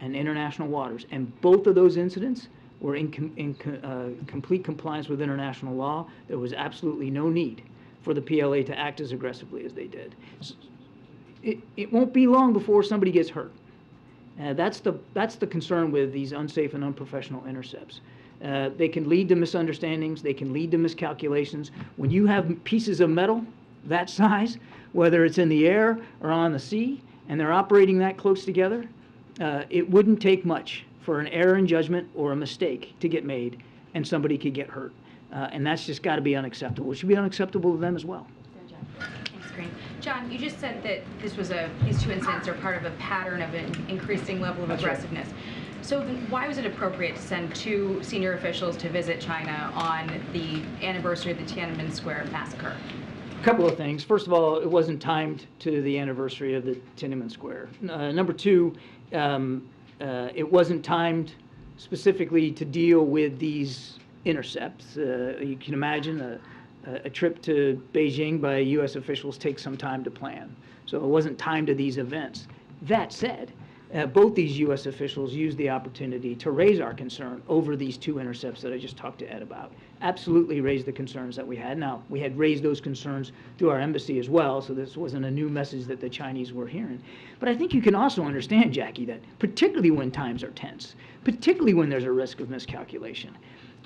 and international waters, and both of those incidents were in complete compliance with international law. There was absolutely no need for the PLA to act as aggressively as they did. It won't be long before somebody gets hurt. That's the concern with these unsafe and unprofessional intercepts. They can lead to misunderstandings. They can lead to miscalculations. When you have pieces of metal that size, whether it's in the air or on the sea, and they're operating that close together, it wouldn't take much for an error in judgment or a mistake to get made, and somebody could get hurt. And that's just got to be unacceptable. It should be unacceptable to them as well. Thanks, Karine. John, you just said that these two incidents are part of a pattern of an increasing level of aggressiveness. Right. So then why was it appropriate to send two senior officials to visit China on the anniversary of the Tiananmen Square massacre? A couple of things. First of all, it wasn't timed to the anniversary of the Tiananmen Square. Number two, it wasn't timed specifically to deal with these intercepts. You can imagine a trip to Beijing by U.S. officials takes some time to plan. So it wasn't timed to these events. That said, both these U.S. officials used the opportunity to raise our concern over these two intercepts that I just talked to Ed about. Absolutely raised the concerns that we had. Now, we had raised those concerns through our embassy as well, so this wasn't a new message that the Chinese were hearing. But I think you can also understand, Jackie, that particularly when times are tense, particularly when there's a risk of miscalculation,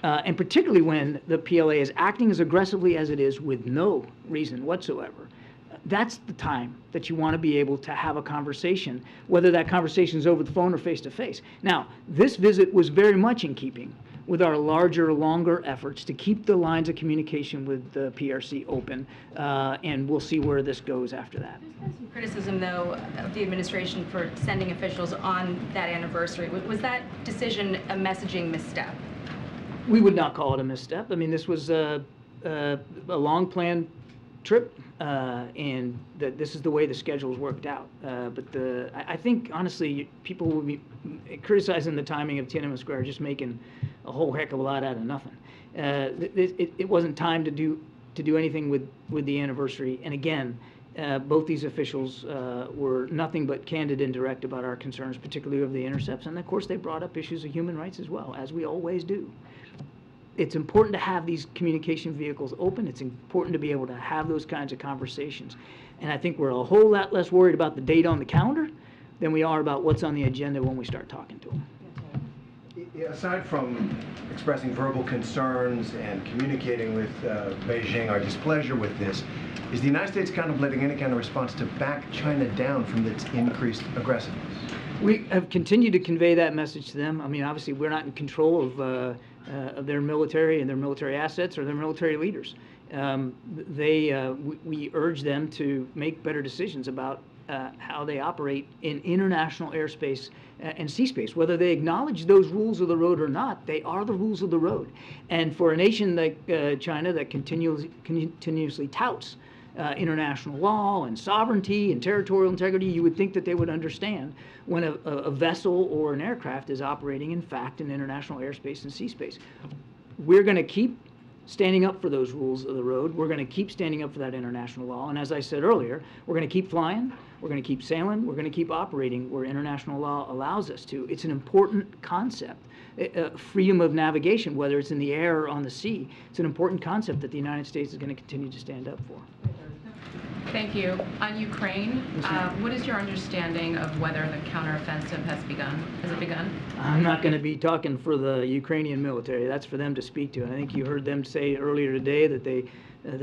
and particularly when the PLA is acting as aggressively as it is with no reason whatsoever, that's the time that you want to be able to have a conversation, whether that conversation is over the phone or face-to-face. Now, this visit was very much in keeping with our larger, longer efforts to keep the lines of communication with the PRC open, and we'll see where this goes after that. There's been some criticism, though, of the administration for sending officials on that anniversary. Was that decision a messaging misstep? We would not call it a misstep. I mean, this was a long-planned trip, and this is the way the schedules worked out. But I think, honestly, people will be criticizing the timing of Tiananmen Square, just making a whole heck of a lot out of nothing. It wasn't time to do anything with the anniversary. And again, both these officials were nothing but candid and direct about our concerns, particularly over the intercepts. And of course, they brought up issues of human rights as well, as we always do. It's important to have these communication vehicles open. It's important to be able to have those kinds of conversations. And I think we're a whole lot less worried about the date on the calendar than we are about what's on the agenda when we start talking to them. Aside from expressing verbal concerns and communicating with Beijing our displeasure with this, is the United States contemplating any kind of response to back China down from its increased aggressiveness? We have continued to convey that message to them. I mean, obviously, we're not in control of their military and their military assets or their military leaders. We urge them to make better decisions about how they operate in international airspace and sea space. Whether they acknowledge those rules of the road or not, they are the rules of the road. And for a nation like China that continuously touts international law and sovereignty and territorial integrity, you would think that they would understand when a vessel or an aircraft is operating, in fact, in international airspace and sea space. We're going to keep standing up for those rules of the road. We're going to keep standing up for that international law. And as I said earlier, we're going to keep flying. We're going to keep sailing. We're going to keep operating where international law allows us to. It's an important concept. Freedom of navigation, whether it's in the air or on the sea, it's an important concept that the United States is going to continue to stand up for. Thank you. On Ukraine, what is your understanding of whether the counteroffensive has begun? Has it begun? I'm not going to be talking for the Ukrainian military. That's for them to speak to. And I think you heard them say earlier today that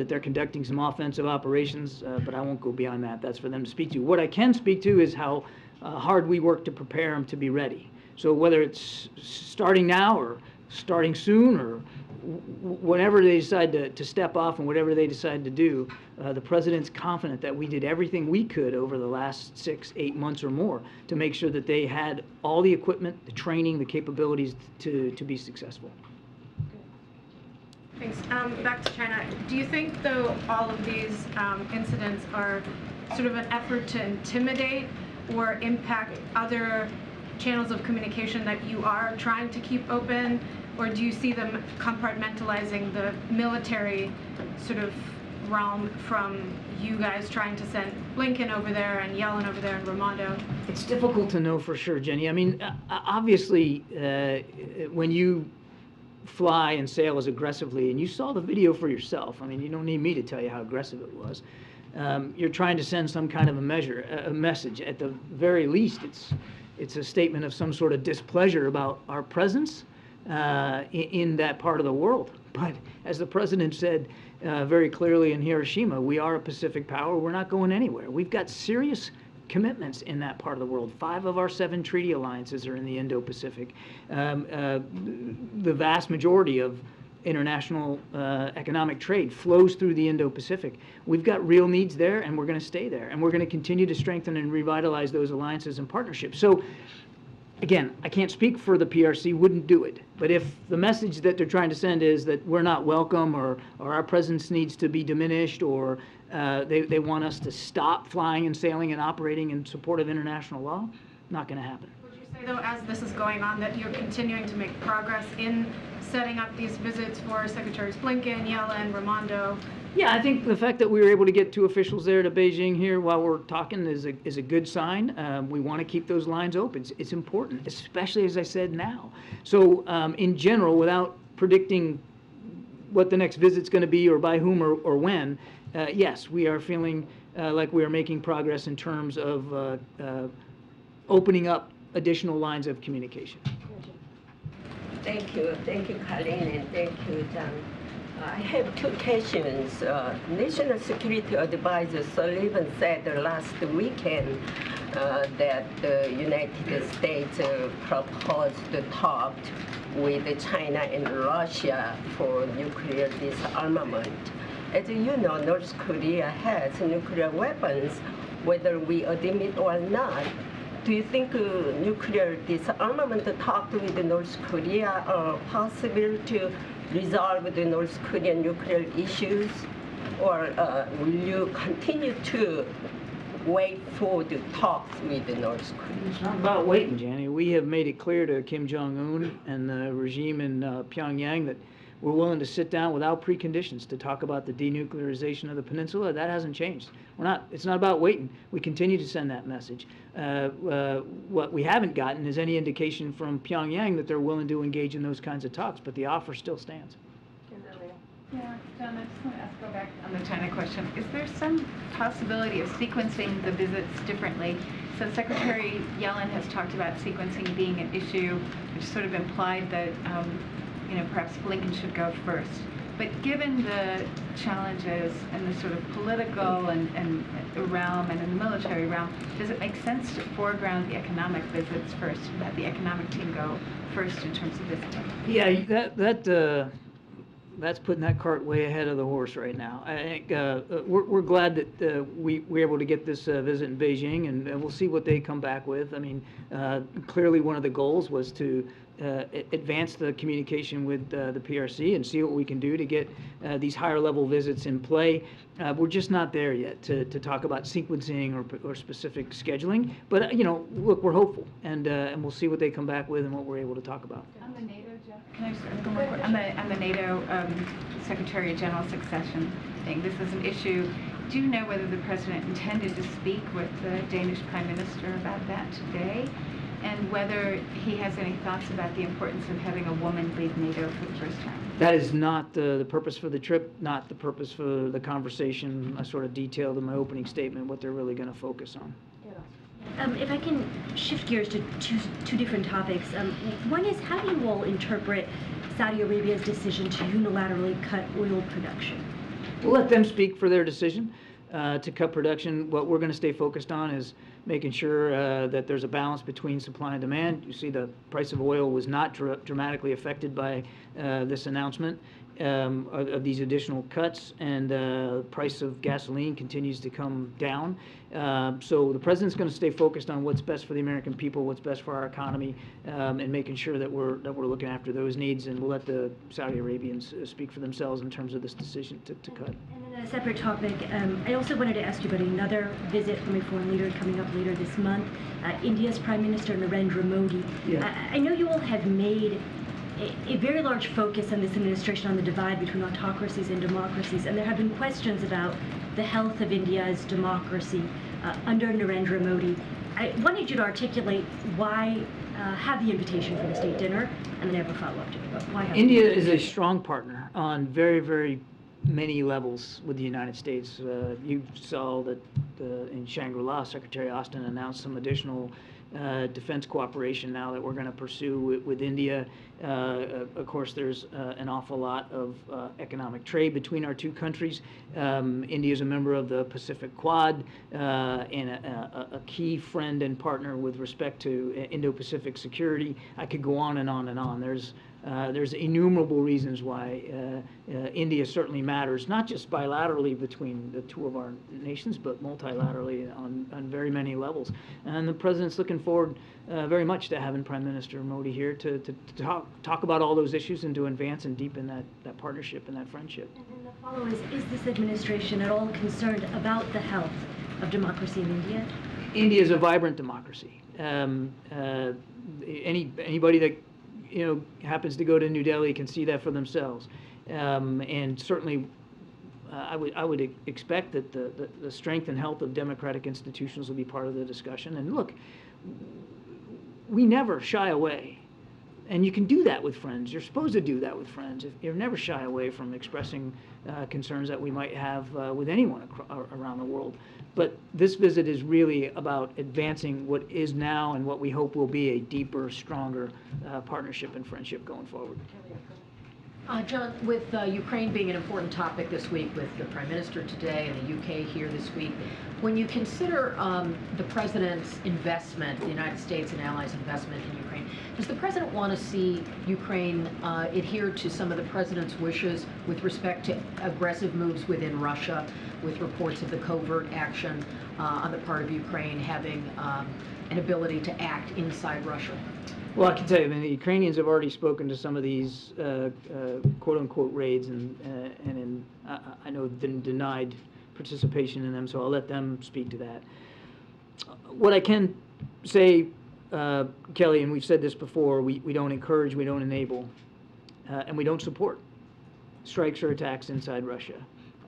they're conducting some offensive operations, but I won't go beyond that. That's for them to speak to. What I can speak to is how hard we work to prepare them to be ready. So whether it's starting now or starting soon or whenever they decide to step off and whatever they decide to do, the president's confident that we did everything we could over the last 6-8 months or more to make sure that they had all the equipment, the training, the capabilities to be successful. Thanks. Back to China. Do you think, though, all of these incidents are sort of an effort to intimidate or impact other channels of communication that you are trying to keep open? Or do you see them compartmentalizing the military sort of realm from you guys trying to send Blinken over there and Yellen over there and Raimondo? It's difficult to know for sure, Jenny. I mean, obviously, when you fly and sail as aggressively, and you saw the video for yourself, I mean, you don't need me to tell you how aggressive it was. You're trying to send some kind of a message. At the very least, it's a statement of some sort of displeasure about our presence in that part of the world. But as the president said very clearly in Hiroshima, we are a Pacific power. We're not going anywhere. We've got serious commitments in that part of the world. 5 of our 7 treaty alliances are in the Indo-Pacific. The vast majority of international economic trade flows through the Indo-Pacific. We've got real needs there, and we're going to stay there. And we're going to continue to strengthen and revitalize those alliances and partnerships. So, again, I can't speak for the PRC, wouldn't do it. But if the message that they're trying to send is that we're not welcome, or our presence needs to be diminished, or they want us to stop flying and sailing and operating in support of international law, not going to happen. Would you say, though, as this is going on, that you're continuing to make progress in setting up these visits for Secretaries Blinken, Yellen, Raimondo? Yeah, I think the fact that we were able to get 2 officials there to Beijing here while we're talking is a good sign. We want to keep those lines open. It's important, especially, as I said, now. So in general, without predicting what the next visit's going to be or by whom or when, yes, we are feeling like we are making progress in terms of opening up additional lines of communication. Thank you, Karine, and thank you, John. I have 2 questions. National Security Advisor Sullivan said last weekend that the United States proposed the talk with China and Russia for nuclear disarmament. As you know, North Korea has nuclear weapons, whether we admit or not. Do you think nuclear disarmament talk with North Korea are possible to resolve the North Korean nuclear issues, or will you continue to wait for the talks with the North Korea? It's not about waiting, Jenny. We have made it clear to Kim Jong-un and the regime in Pyongyang that we're willing to sit down without preconditions to talk about the denuclearization of the peninsula. That hasn't changed. It's not about waiting. We continue to send that message. What we haven't gotten is any indication from Pyongyang that they're willing to engage in those kinds of talks, but the offer still stands. Yeah, John, I just want to go back on the China question. Is there some possibility of sequencing the visits differently? So Secretary Yellen has talked about sequencing being an issue, which sort of implied that perhaps Blinken should go first. But given the challenges in the sort of political and realm and in the military realm, does it make sense to foreground the economic visits first, and have the economic team go first in terms of visiting? Yeah, that's putting that cart way ahead of the horse right now. I think we're glad that we were able to get this visit in Beijing, and we'll see what they come back with. I mean, clearly one of the goals was to advance the communication with the PRC and see what we can do to get these higher level visits in play. We're just not there yet to talk about sequencing or specific scheduling. But look, we're hopeful, and we'll see what they come back with and what we're able to talk about. On the NATO, Jeff, can I just go more quick? On the NATO Secretary General succession thing, this is an issue. Do you know whether the president intended to speak with the Danish Prime Minister about that today? And whether he has any thoughts about the importance of having a woman lead NATO for the first time? That is not the purpose for the trip, not the purpose for the conversation. I sort of detailed in my opening statement what they're really going to focus on. If I can shift gears to two different topics. One is, how do you all interpret Saudi Arabia's decision to unilaterally cut oil production? We'll let them speak for their decision to cut production. What we're going to stay focused on is making sure that there's a balance between supply and demand. You see the price of oil was not dramatically affected by this announcement of these additional cuts, and the price of gasoline continues to come down. So the president's going to stay focused on what's best for the American people, what's best for our economy, and making sure that we're looking after those needs. And we'll let the Saudi Arabians speak for themselves in terms of this decision to cut. And then a separate topic, I also wanted to ask you about another visit from a foreign leader coming up later this month, India's Prime Minister Narendra Modi. Yeah. I know you all have made a very large focus in this administration on the divide between autocracies and democracies, and there have been questions about the health of India's democracy under Narendra Modi. I wanted you to articulate why have the invitation for the state dinner, and then I have a follow-up to it. But why have India is a strong partner on very, very many levels with the United States. You saw that in Shangri-La, Secretary Austin announced some additional defense cooperation now that we're going to pursue with India. Of course, there's an awful lot of economic trade between our two countries. India is a member of the Pacific Quad and a key friend and partner with respect to Indo-Pacific security. I could go on and on and on. There's innumerable reasons why India certainly matters, not just bilaterally between the two of our nations, but multilaterally on very many levels. And the President's looking forward very much to having Prime Minister Modi here to talk about all those issues and to advance and deepen that partnership and that friendship. And then the follow is this administration at all concerned about the health of democracy in India? India is a vibrant democracy. Anybody that happens to go to New Delhi can see that for themselves, and certainly I would expect that the strength and health of democratic institutions will be part of the discussion. And look, we never shy away, and you can do that with friends. You're supposed to do that with friends. You're never shy away from expressing concerns that we might have with anyone around the world. But this visit is really about advancing what is now and what we hope will be a deeper, stronger partnership and friendship going forward. John, with Ukraine being an important topic this week, with the Prime Minister today and the UK here this week, when you consider the President's investment, the United States and allies' investment in Ukraine, does the President want to see Ukraine adhere to some of the President's wishes with respect to aggressive moves within Russia, with reports of the covert action on the part of Ukraine having an ability to act inside Russia? Well, I can tell you, the Ukrainians have already spoken to some of these quote-unquote raids, and I know denied participation in them, so I'll let them speak to that. What I can say, Kelly, and we've said this before, we don't encourage, we don't enable, and we don't support strikes or attacks inside Russia.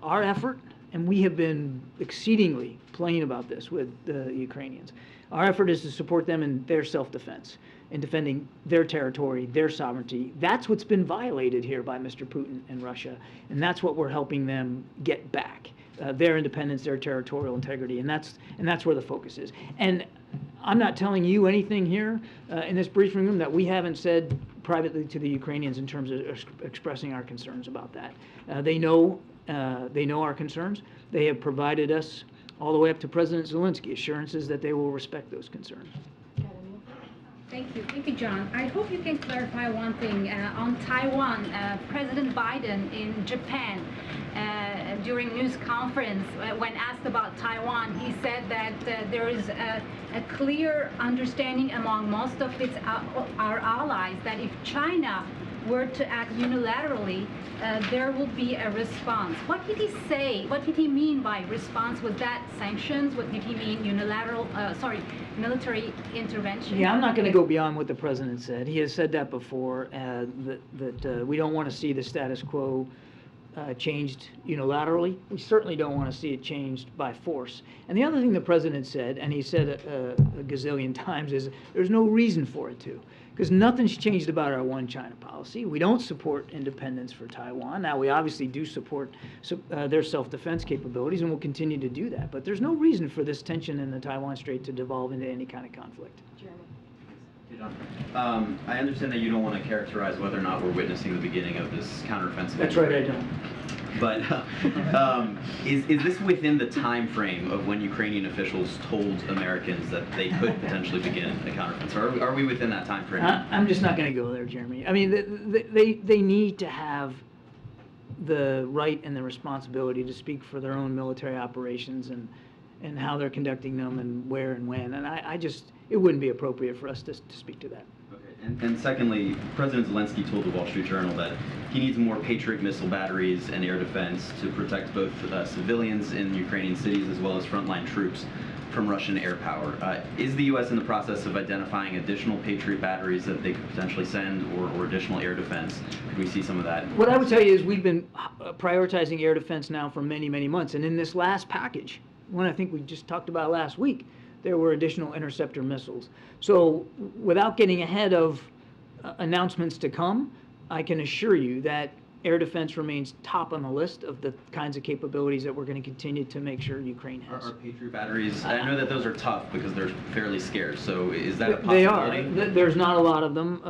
Our effort, and we have been exceedingly plain about this with the Ukrainians, our effort is to support them in their self-defense, in defending their territory, their sovereignty. That's what's been violated here by Mr. Putin and Russia, and that's what we're helping them get back, their independence, their territorial integrity, and that's where the focus is. And I'm not telling you anything here in this briefing room that we haven't said privately to the Ukrainians in terms of expressing our concerns about that. They know our concerns. They have provided us, all the way up to President Zelensky, assurances that they will respect those concerns. Thank you, John. I hope you can clarify one thing. On Taiwan, President Biden in Japan, during news conference, when asked about Taiwan, he said that there is a clear understanding among most of our allies that if China were to act unilaterally, there will be a response. What did he say? What did he mean by response? Was that sanctions? What did he mean unilateral, military intervention? Yeah, I'm not going to go beyond what the President said. He has said that before, that we don't want to see the status quo changed unilaterally. We certainly don't want to see it changed by force. And the other thing the President said, and he said a gazillion times, is there's no reason for it to. Because nothing's changed about our one China policy. We don't support independence for Taiwan. Now, we obviously do support their self-defense capabilities, and we'll continue to do that. But there's no reason for this tension in the Taiwan Strait to devolve into any kind of conflict. Jeremy. John, I understand that you don't want to characterize whether or not we're witnessing the beginning of this counteroffensive. That's right, I don't. But is this within the time frame of when Ukrainian officials told Americans that they could potentially begin a counteroffensive? Are we within that time frame? I'm just not going to go there, Jeremy. I mean, they need to have the right and the responsibility to speak for their own military operations and how they're conducting them and where and when. And it wouldn't be appropriate for us to speak to that. Okay. And secondly, President Zelensky told the Wall Street Journal that he needs more Patriot missile batteries and air defense to protect both civilians in Ukrainian cities as well as frontline troops. from Russian air power. Is the U.S. in the process of identifying additional Patriot batteries that they could potentially send, or additional air defense? Could we see some of that? What I would tell you is we've been prioritizing air defense now for many, many months. And in this last package, one I think we just talked about last week, there were additional interceptor missiles. So without getting ahead of announcements to come, I can assure you that air defense remains top on the list of the kinds of capabilities that we're going to continue to make sure Ukraine has. Are Patriot batteries, I know that those are tough because they're fairly scarce, so is that a possibility? They are. There's not a lot of them,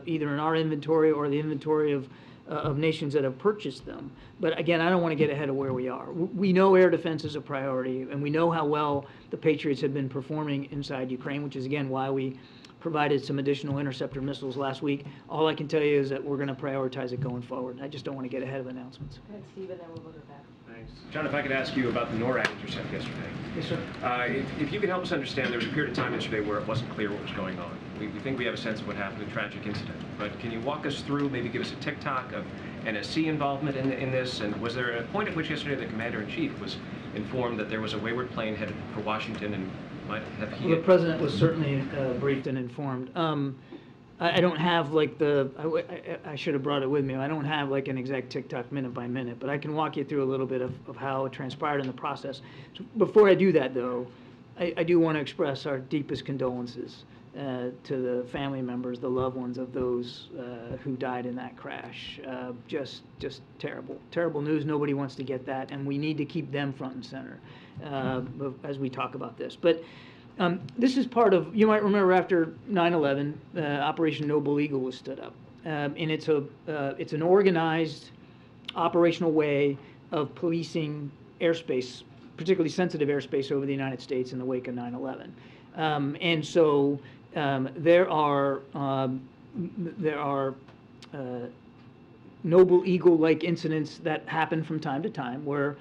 either in our inventory or the inventory of nations that have purchased them. But again, I don't want to get ahead of where we are. We know air defense is a priority, and we know how well the Patriots have been performing inside Ukraine, which is, again, why we provided some additional interceptor missiles last week. All I can tell you is that we're going to prioritize it going forward. I just don't want to get ahead of announcements. Go ahead, Steve, and then we'll go back. Thanks. John, if I could ask you about the NORAD intercept yesterday. Yes, sir. If you could help us understand, there was a period of time yesterday where it wasn't clear what was going on. We think we have a sense of what happened, a tragic incident. But can you walk us through, maybe give us a tick-tock of NSC involvement in this? And was there a point at which yesterday the Commander-in-Chief was informed that there was a wayward plane headed for Washington and might have he... Well, the President was certainly briefed and informed. I don't have like I should have brought it with me. I don't have like an exact tick-tock minute by minute, but I can walk you through a little bit of how it transpired in the process. So before I do that, though, I do want to express our deepest condolences to the family members, the loved ones of those who died in that crash. Just terrible news. Nobody wants to get that, and we need to keep them front and center as we talk about this. But this is part of, you might remember after 9/11, Operation Noble Eagle was stood up, and it's an organized operational way of policing airspace, particularly sensitive airspace over the United States in the wake of 9/11. And so there are Noble Eagle-like incidents that happen from time to time where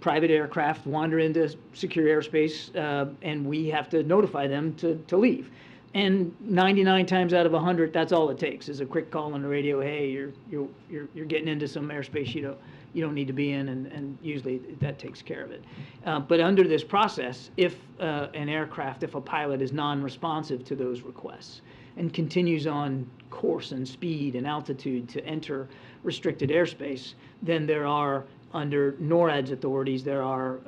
private aircraft wander into secure airspace, and we have to notify them to leave. And 99 times out of 100, that's all it takes is a quick call on the radio. Hey, you're getting into some airspace you don't need to be in, and usually that takes care of it. But under this process, if if a pilot is non-responsive to those requests and continues on course and speed and altitude to enter restricted airspace, then there are, under NORAD's authorities, there are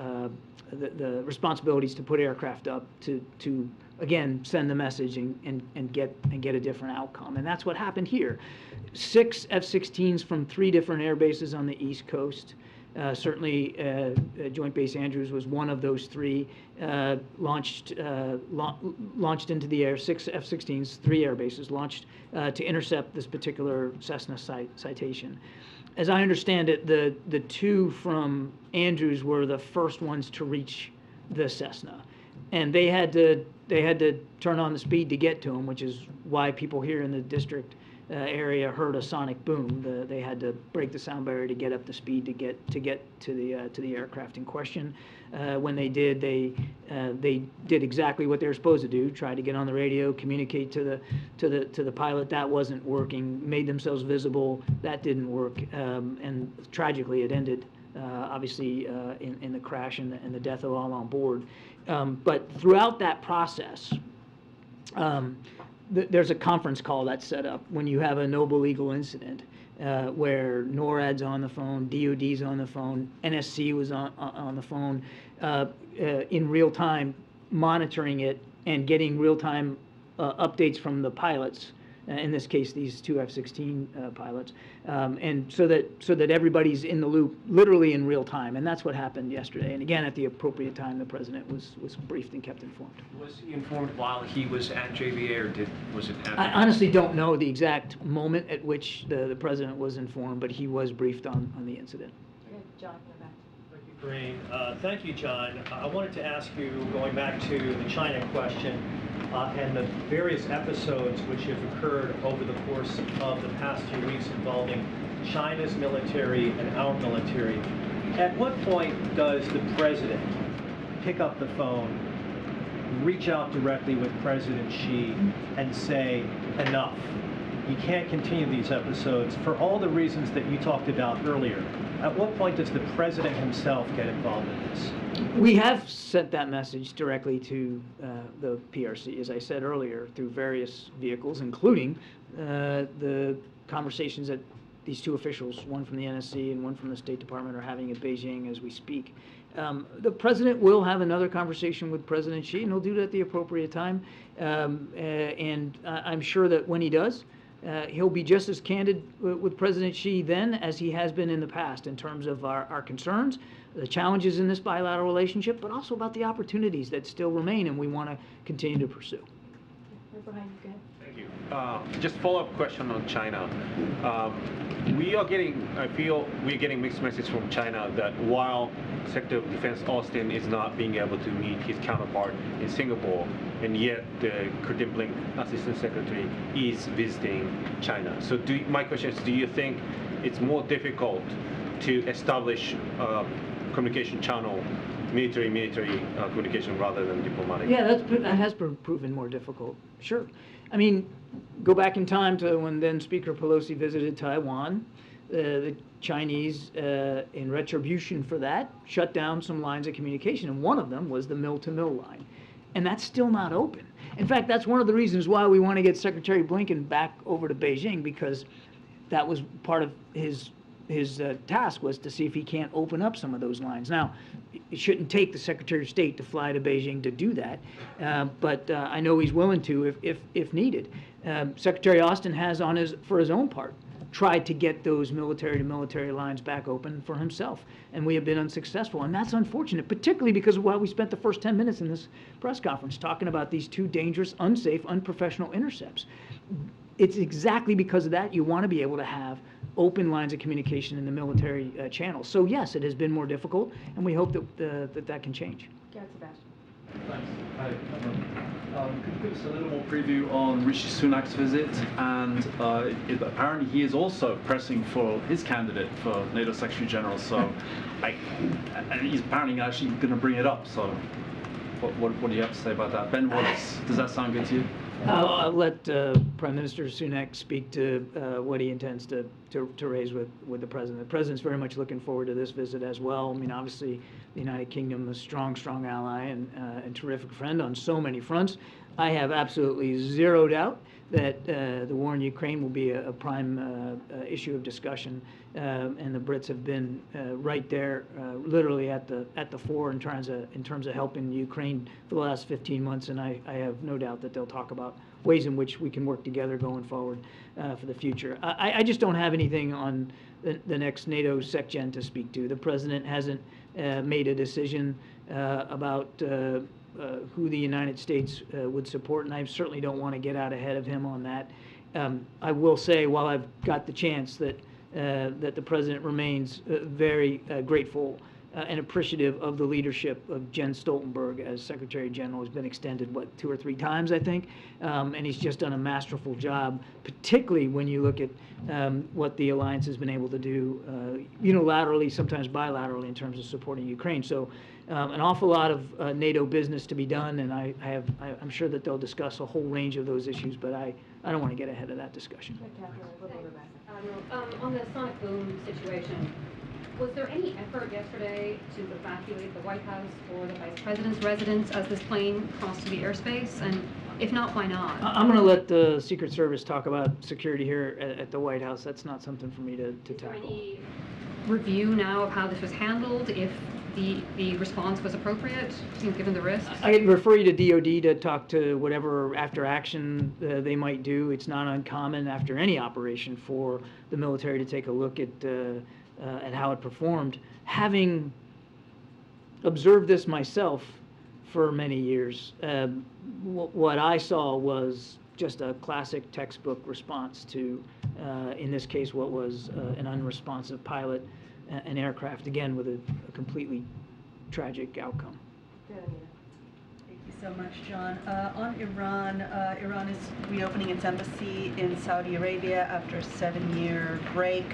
the responsibilities to put aircraft up to again send the message and get a different outcome. And that's what happened here. 6 F-16s from 3 different air bases on the East Coast. Certainly, Joint Base Andrews was one of those 3. Launched into the air. 6 F-16s, 3 air bases launched to intercept this particular Cessna citation. As I understand it, the 2 from Andrews were the first ones to reach the Cessna, and they had to turn on the speed to get to them, which is why people here in the district area heard a sonic boom. They had to break the sound barrier to get up to speed to get to the aircraft in question. When they did, they did exactly what they were supposed to do: try to get on the radio, communicate to the pilot. That wasn't working. Made themselves visible. That didn't work, and tragically, it ended obviously in the crash and the death of all on board. But throughout that process, there's a conference call that's set up when you have a Noble Eagle incident where NORAD's on the phone, DOD's on the phone, NSC was on the phone in real time, monitoring it and getting real time updates from the pilots. In this case, these 2 F-16 pilots, and so that everybody's in the loop, literally in real time, and that's what happened yesterday. And again, at the appropriate time, the president was briefed and kept informed. Was he informed while he was at JBA, or was it after? I honestly don't know the exact moment at which the president was informed, but he was briefed on the incident. John, Thank you, Karine. Thank you, John. I wanted to ask you, going back to the China question, and the various episodes which have occurred over the course of the past few weeks involving China's military and our military. At what point does the president pick up the phone, reach out directly with President Xi, and say, enough? You can't continue these episodes for all the reasons that you talked about earlier. At what point does the president himself get involved in this? We have sent that message directly to the PRC, as I said earlier, through various vehicles, including the conversations that these two officials, one from the NSC and one from the State Department, are having in Beijing as we speak. The president will have another conversation with President Xi, and he'll do it at the appropriate time. And I'm sure that when he does, he'll be just as candid with President Xi then as he has been in the past in terms of our concerns, the challenges in this bilateral relationship, but also about the opportunities that still remain and we want to continue to pursue. Thank you. Just follow-up question on China. I feel we're getting mixed messages from China that while Secretary of Defense Austin is not being able to meet his counterpart in Singapore, and yet the Karine Blink Assistant Secretary is visiting China. So my question is, do you think it's more difficult to establish a communication channel, military communication rather than diplomatic? Yeah, that has proven more difficult, sure. I mean, go back in time to when then Speaker Pelosi visited Taiwan. The Chinese, in retribution for that, shut down some lines of communication, and one of them was the mill-to-mill line. And that's still not open. In fact, that's one of the reasons why we want to get Secretary Blinken back over to Beijing, because that was part of his task, was to see if he can't open up some of those lines. Now, it shouldn't take the Secretary of State to fly to Beijing to do that, but I know he's willing to if needed. Secretary Austin has, for his own part, tried to get those military-to-military lines back open for himself, and we have been unsuccessful, and that's unfortunate, particularly because of why we spent the first 10 minutes in this press conference talking about these two dangerous, unsafe, unprofessional intercepts. It's exactly because of that you want to be able to have open lines of communication in the military channel. So yes, it has been more difficult, and we hope that that can change. Yeah, Sebastian. Thanks. Hi. Could you give us a little more preview on Rishi Sunak's visit? And apparently he is also pressing for his candidate for NATO Secretary General. So, and he's apparently actually going to bring it up. So, what do you have to say about that? Ben Wallace, does that sound good to you? I'll let Prime Minister Sunak speak to what he intends to raise with the President. The President's very much looking forward to this visit as well. I mean, obviously, the United Kingdom is a strong ally and terrific friend on so many fronts. I have absolutely zero doubt that the war in Ukraine will be a prime issue of discussion, and the Brits have been right there, literally at the fore in terms of helping Ukraine for the last 15 months, and I have no doubt that they'll talk about ways in which we can work together going forward for the future. I just don't have anything on the next NATO SecGen to speak to. The President hasn't made a decision about who the United States would support, and I certainly don't want to get out ahead of him on that. I will say, while I've got the chance, that the President remains very grateful and appreciative of the leadership of Jens Stoltenberg as Secretary General. Has been extended, 2 or 3 times, I think, and he's just done a masterful job, particularly when you look at what the alliance has been able to do unilaterally, sometimes bilaterally, in terms of supporting Ukraine. So an awful lot of NATO business to be done, and I'm sure that they'll discuss a whole range of those issues, but I don't want to get ahead of that discussion. On the sonic boom situation, was there any effort yesterday to evacuate the White House or the Vice President's residence as this plane crossed the airspace? And if not, why not? I'm going to let the Secret Service talk about security here at the White House. That's not something for me to tackle. Is there any review now of how this was handled, if the response was appropriate, given the risks? I refer you to DOD to talk to whatever after action they might do. It's not uncommon after any operation for the military to take a look at how it performed. Having observed this myself for many years, what I saw was just a classic textbook response to, in this case, what was an unresponsive pilot, an aircraft, again, with a completely tragic outcome. Thank you so much, John. On Iran, Iran is reopening its embassy in Saudi Arabia after a 7-year break.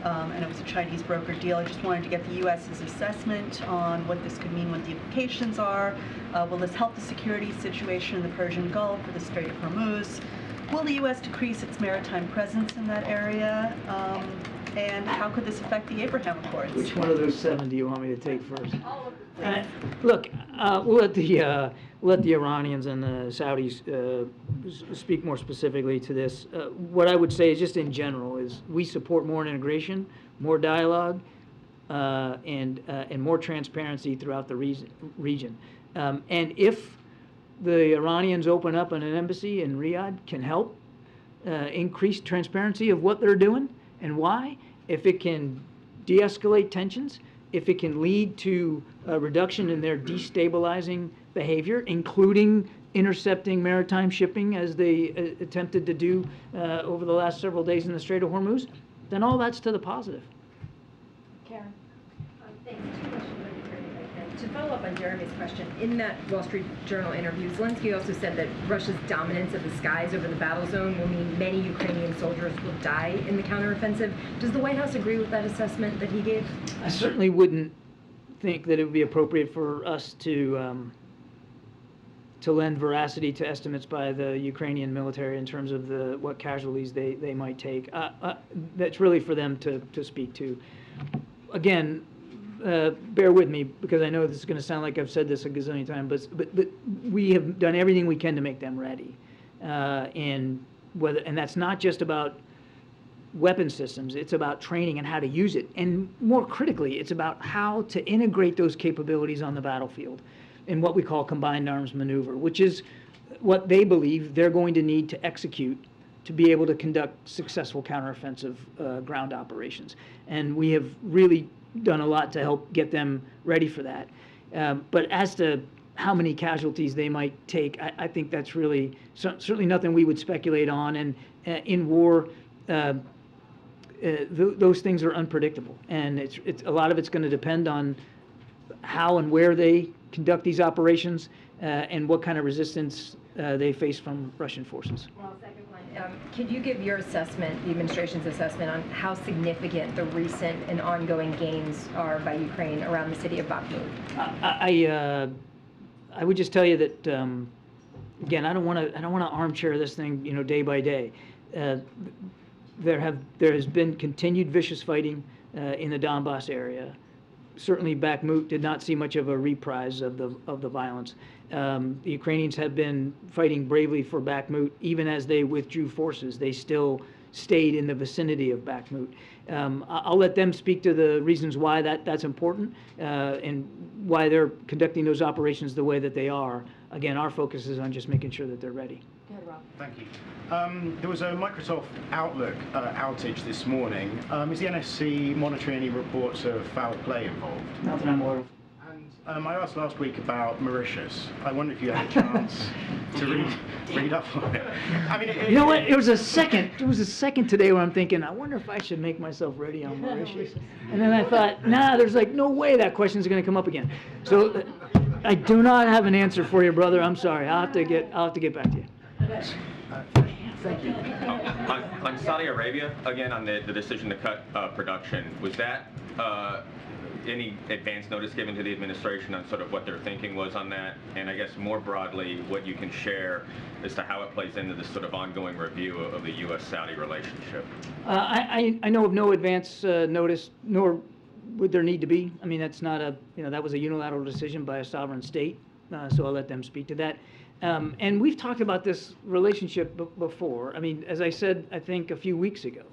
And it was a Chinese broker deal. I just wanted to get the U.S.'s assessment on what this could mean, what the implications are. Will this help the security situation in the Persian Gulf or the Strait of Hormuz? Will the U.S. decrease its maritime presence in that area? And how could this affect the Abraham Accords? Which one of those 7 do you want me to take first? Look, we'll let the Iranians and the Saudis speak more specifically to this. What I would say is just in general is we support more integration, more dialogue, and more transparency throughout the region. And if the Iranians open up an embassy in Riyadh can help increase transparency of what they're doing and why, if it can de-escalate tensions, if it can lead to a reduction in their destabilizing behavior, including intercepting maritime shipping as they attempted to do over the last several days in the Strait of Hormuz, then all that's to the positive. Karen. Thanks. Two questions. To follow up on Jeremy's question, in that Wall Street Journal interview, Zelensky also said that Russia's dominance of the skies over the battle zone will mean many Ukrainian soldiers will die in the counteroffensive. Does the White House agree with that assessment that he gave? I certainly wouldn't think that it would be appropriate for us to lend veracity to estimates by the Ukrainian military in terms of what casualties they might take. That's really for them to speak to. Again, bear with me because I know this is going to sound like I've said this a gazillion times, but we have done everything we can to make them ready, and that's not just about weapon systems. It's about training and how to use it, and more critically, it's about how to integrate those capabilities on the battlefield in what we call combined arms maneuver, which is what they believe they're going to need to execute to be able to conduct successful counteroffensive ground operations. And we have really done a lot to help get them ready for that. But as to how many casualties they might take, I think that's really certainly nothing we would speculate on. And in war, those things are unpredictable. And it's a lot of it's going to depend on how and where they conduct these operations and what kind of resistance they face from Russian forces. Well, second one, could you give your assessment, the administration's assessment, on how significant the recent and ongoing gains are by Ukraine around the city of Bakhmut? I would just tell you that again, I don't want to armchair this thing, day by day. There has been continued vicious fighting in the Donbass area. Certainly, Bakhmut did not see much of a reprise of the violence. The Ukrainians have been fighting bravely for Bakhmut, even as they withdrew forces. They still stayed in the vicinity of Bakhmut. I'll let them speak to the reasons why that's important and why they're conducting those operations the way that they are. Again, our focus is on just making sure that they're ready. Go ahead, Rob. Thank you. There was a Microsoft Outlook outage this morning. Is the NSC monitoring any reports of foul play involved? Not that I'm aware of. And I asked last week about Mauritius. I wonder if you had a chance to read up on it. I mean, you know what? It was a second today where I'm thinking, I wonder if I should make myself ready on Mauritius. And then I thought, nah, there's like no way that question's going to come up again. So I do not have an answer for you, brother. I'm sorry. I'll have to get back to you. Thank you. On Saudi Arabia, again, on the decision to cut production, was that any advance notice given to the administration on sort of what their thinking was on that? And I guess more broadly, what you can share as to how it plays into this sort of ongoing review of the U.S.-Saudi relationship? I know of no advance notice, nor would there need to be. I mean, that's not that was a unilateral decision by a sovereign state, so I'll let them speak to that. And we've talked about this relationship before. I mean, as I said, I think a few weeks ago,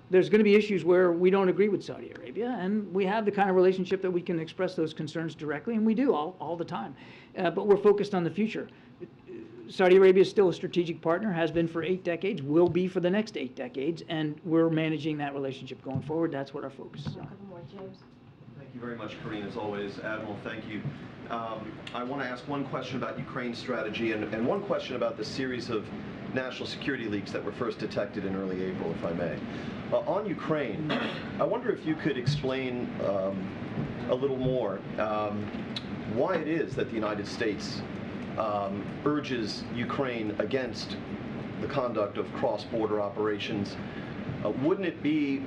there's going to be issues where we don't agree with Saudi Arabia, and we have the kind of relationship that we can express those concerns directly, and we do all the time. But we're focused on the future. Saudi Arabia is still a strategic partner, has been for 8 decades, will be for the next 8 decades, and we're managing that relationship going forward. That's what our focus is on. Thank you very much, Karine, as always. Admiral, thank you. I want to ask one question about Ukraine's strategy and one question about the series of national security leaks that were first detected in early April, if I may. On Ukraine, I wonder if you could explain a little more why it is that the United States urges Ukraine against the conduct of cross-border operations. Wouldn't it be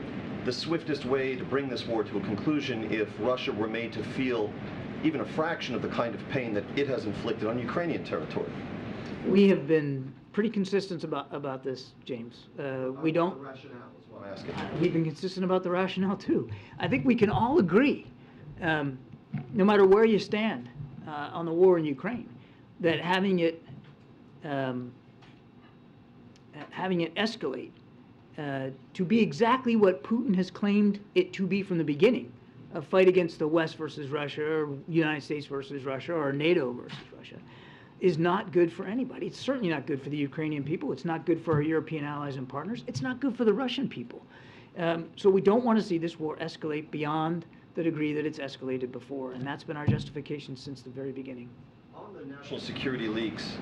the swiftest way to bring this war to a conclusion if Russia were made to feel even a fraction of the kind of pain that it has inflicted on Ukrainian territory? We have been pretty consistent about this, James. We don't. The rationale is what I'm asking. We've been consistent about the rationale too. I think we can all agree, no matter where you stand on the war in Ukraine, that having it escalate to be exactly what Putin has claimed it to be from the beginning, a fight against the West versus Russia, or United States versus Russia, or NATO versus Russia, is not good for anybody. It's certainly not good for the Ukrainian people. It's not good for our European allies and partners. It's not good for the Russian people. So we don't want to see this war escalate beyond the degree that it's escalated before, and that's been our justification since the very beginning. On the national security leaks,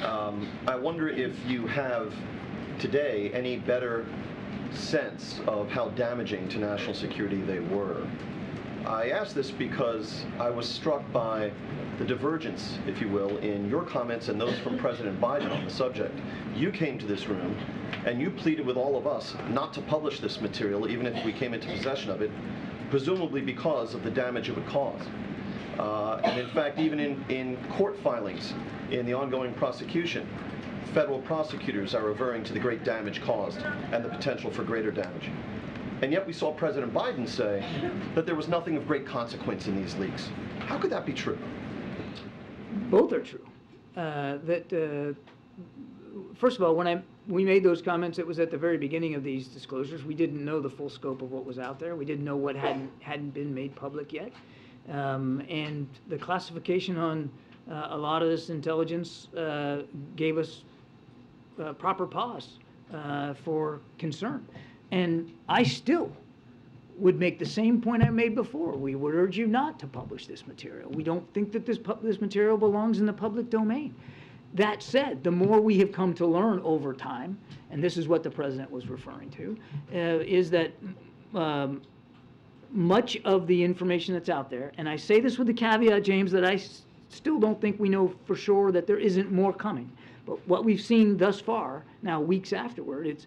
I wonder if you have today any better sense of how damaging to national security they were. I ask this because I was struck by the divergence, if you will, in your comments and those from President Biden on the subject. You came to this room and you pleaded with all of us not to publish this material, even if we came into possession of it, presumably because of the damage it would cause. And in fact, even in court filings in the ongoing prosecution, federal prosecutors are referring to the great damage caused and the potential for greater damage. And yet we saw President Biden say that there was nothing of great consequence in these leaks. How could that be true? Both are true. First of all, when we made those comments, it was at the very beginning of these disclosures. We didn't know the full scope of what was out there. We didn't know what hadn't been made public yet. And the classification on a lot of this intelligence gave us proper pause for concern. And I still would make the same point I made before. We would urge you not to publish this material. We don't think that this material belongs in the public domain. That said, the more we have come to learn over time, and this is what the president was referring to, is that much of the information that's out there, and I say this with the caveat, James, that I still don't think we know for sure that there isn't more coming. But what we've seen thus far, now weeks afterward, it's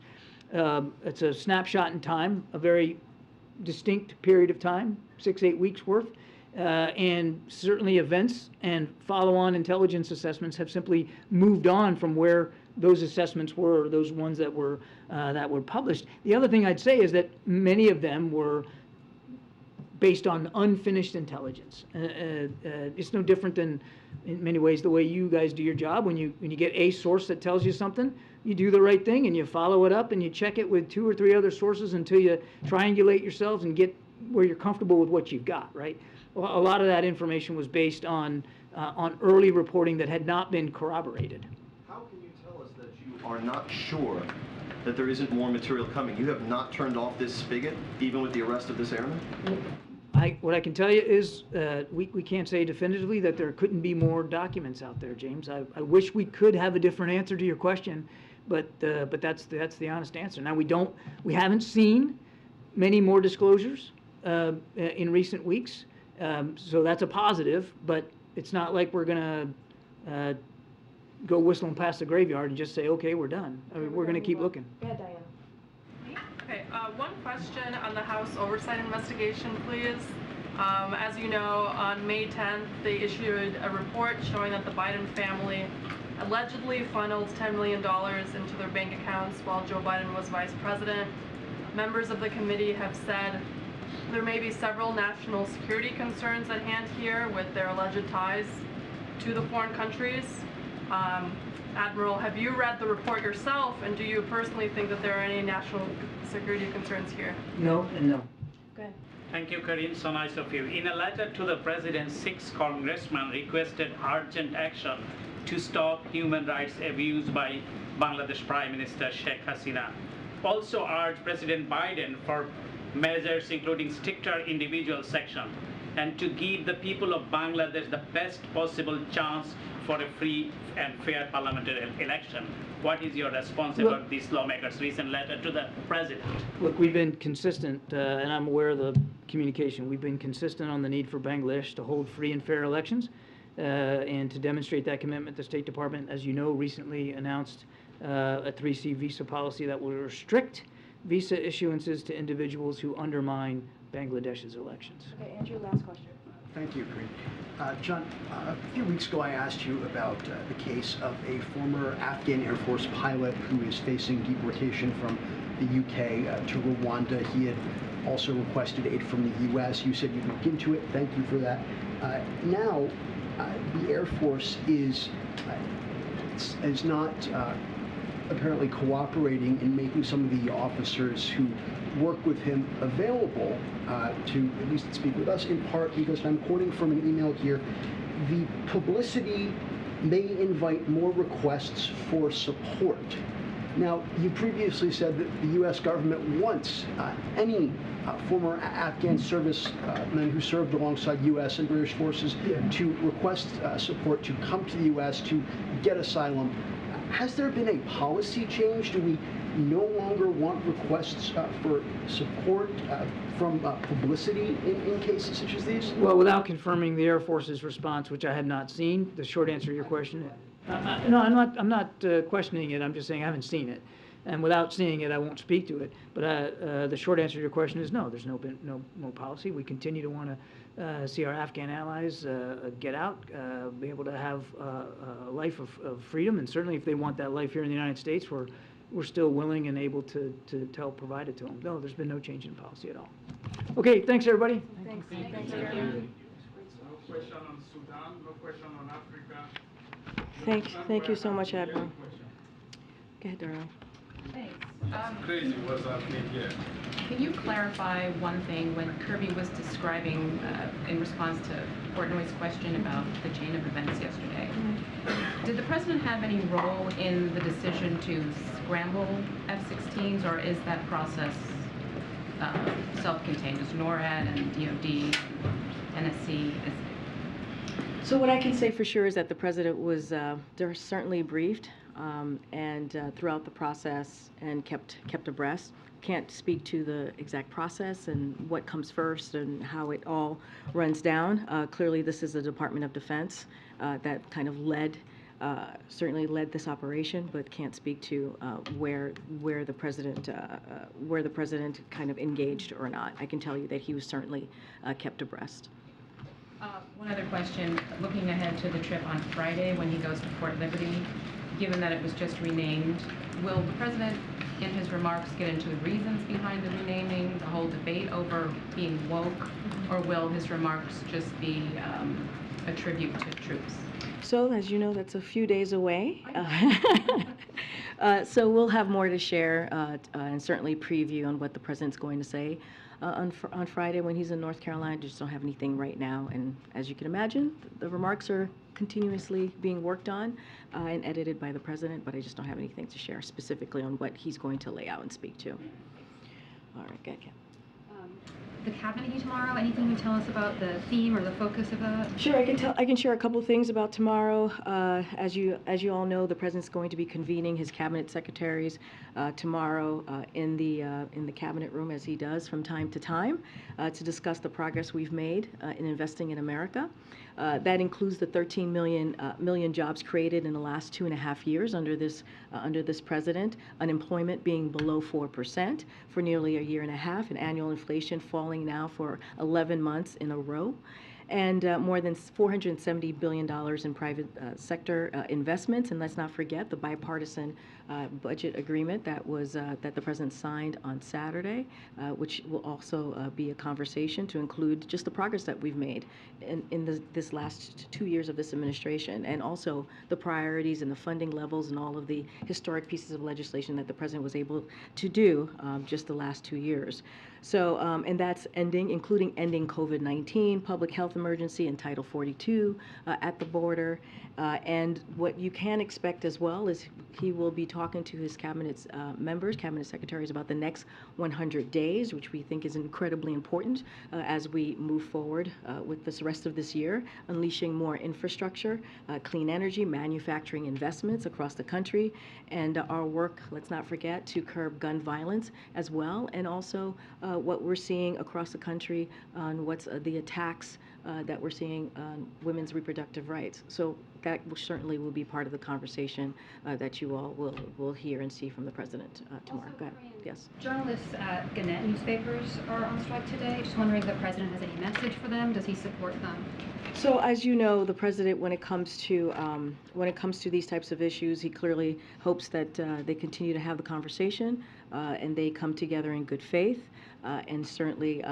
a snapshot in time, a very distinct period of time, 6-8 weeks worth, and certainly events and follow-on intelligence assessments have simply moved on from where those assessments were, those ones that were published. The other thing I'd say is that many of them were based on unfinished intelligence. It's no different than, in many ways, the way you guys do your job. When you get a source that tells you something, you do the right thing and you follow it up and you check it with 2 or 3 other sources until you triangulate yourselves and get where you're comfortable with what you've got, right? Well, a lot of that information was based on early reporting that had not been corroborated. How can you tell us that you are not sure that there isn't more material coming? You have not turned off this spigot, even with the arrest of this airman? What I can tell you is we can't say definitively that there couldn't be more documents out there, James. I wish we could have a different answer to your question, but that's the honest answer. Now we haven't seen many more disclosures in recent weeks, so that's a positive. But it's not like we're gonna go whistling past the graveyard and just say, okay, we're done. I mean, we're going to keep looking. Yeah, Diana. Okay, one question on the House oversight investigation, please. As you know, on May 10th, they issued a report showing that the Biden family allegedly funneled $10 million into their bank accounts while Joe Biden was vice president. Members of the committee have said there may be several national security concerns at hand here with their alleged ties to the foreign countries. Admiral, have you read the report yourself, and do you personally think that there are any national security concerns here? No and no. Go ahead. Thank you, Karine. So nice of you. In a letter to the President, 6 congressmen requested urgent action to stop human rights abuse by Bangladesh Prime Minister Sheikh Hasina. Also urged President Biden for measures including stricter individual section and to give the people of Bangladesh the best possible chance for a free and fair parliamentary election. What is your response about these lawmakers' recent letter to the president? Look, we've been consistent, and I'm aware of the communication. We've been consistent on the need for Bangladesh to hold free and fair elections, and to demonstrate that commitment, the State Department, as you know, recently announced a 3C visa policy that will restrict visa issuances to individuals who undermine Bangladesh's elections. Okay, Andrew, last question. Thank you, Karine. John, a few weeks ago I asked you about the case of a former Afghan Air Force pilot who is facing deportation from the UK to Rwanda. He had also requested aid from the US. You said you'd look into it. Thank you for that. Now, the Air Force is not apparently cooperating in making some of the officers who work with him available to at least speak with us, in part because, and I'm quoting from an email here, the publicity may invite more requests for support. Now, you previously said that the U.S. government wants any former Afghan servicemen who served alongside U.S. and British forces to request support to come to the U.S. to get asylum. Has there been a policy change? Do we no longer want requests for support from publicity in cases such as these? Well, without confirming the Air Force's response, which I had not seen, the short answer to your question, no, I'm not questioning it. I'm just saying I haven't seen it, and without seeing it, I won't speak to it. But the short answer to your question is no. There's no policy. We continue to want to see our Afghan allies get out, be able to have a life of freedom, and certainly if they want that life here in the United States, we're still willing and able to help provide it to them. No, there's been no change in policy at all. Okay, thanks everybody. Thanks. No question on Sudan, no question on Africa. Thank you so much, Admiral. Go ahead, Darrell. Thanks. Crazy what's happening here. Can you clarify one thing? When Kirby was describing, in response to Portnoy's question about the chain of events yesterday, did the President have any role in the decision to scramble F-16s, or is that process self-contained? Is NORAD and DOD, NSC? So what I can say for sure is that the President was certainly briefed and throughout the process and kept abreast. Can't speak to the exact process and what comes first and how it all runs down. Clearly, this is the Department of Defense that kind of certainly led this operation, but can't speak to where the President kind of engaged or not. I can tell you that he was certainly kept abreast. One other question, looking ahead to the trip on Friday when he goes to Fort Liberty, given that it was just renamed, will the President in his remarks get into the reasons behind the renaming, the whole debate over being woke, or will his remarks just be a tribute to troops? So, as you know, that's a few days away. So we'll have more to share and certainly preview on what the President's going to say on Friday when he's in North Carolina. Just don't have anything right now. And as you can imagine, the remarks are continuously being worked on and edited by the President, but I just don't have anything to share specifically on what he's going to lay out and speak to. All right, go ahead, Kim. The cabinet meeting tomorrow, anything you can tell us about the theme or the focus of that? Sure, I can share a couple of things about tomorrow. As you all know, the President's going to be convening his cabinet secretaries tomorrow in the cabinet room, as he does from time to time, to discuss the progress we've made in investing in America. That includes the 13 million jobs created in the last 2.5 years under this President, unemployment being below 4% for nearly a year and a half, and annual inflation falling now for 11 months in a row, and more than $470 billion in private sector investments. And let's not forget the bipartisan budget agreement that the President signed on Saturday, which will also be a conversation to include just the progress that we've made in this last 2 years of this administration, and also the priorities and the funding levels and all of the historic pieces of legislation that the President was able to do just the last 2 years. So, and that's including ending COVID-19, public health emergency, and Title 42 at the border. And what you can expect as well is he will be talking to his cabinet secretaries about the next 100 days, which we think is incredibly important as we move forward with this rest of this year, unleashing more infrastructure, clean energy, manufacturing investments across the country, and our work, let's not forget, to curb gun violence as well, and also what we're seeing across the country on what's the attacks that we're seeing on women's reproductive rights. So certainly will be part of the conversation that you all will hear and see from the president tomorrow. Go ahead. Yes. Journalists at Gannett newspapers are on strike today. Just wondering if the president has any message for them. Does he support them? So as you know, the president, when it comes to these types of issues, he clearly hopes that they continue to have the conversation and they come together in good faith. And certainly,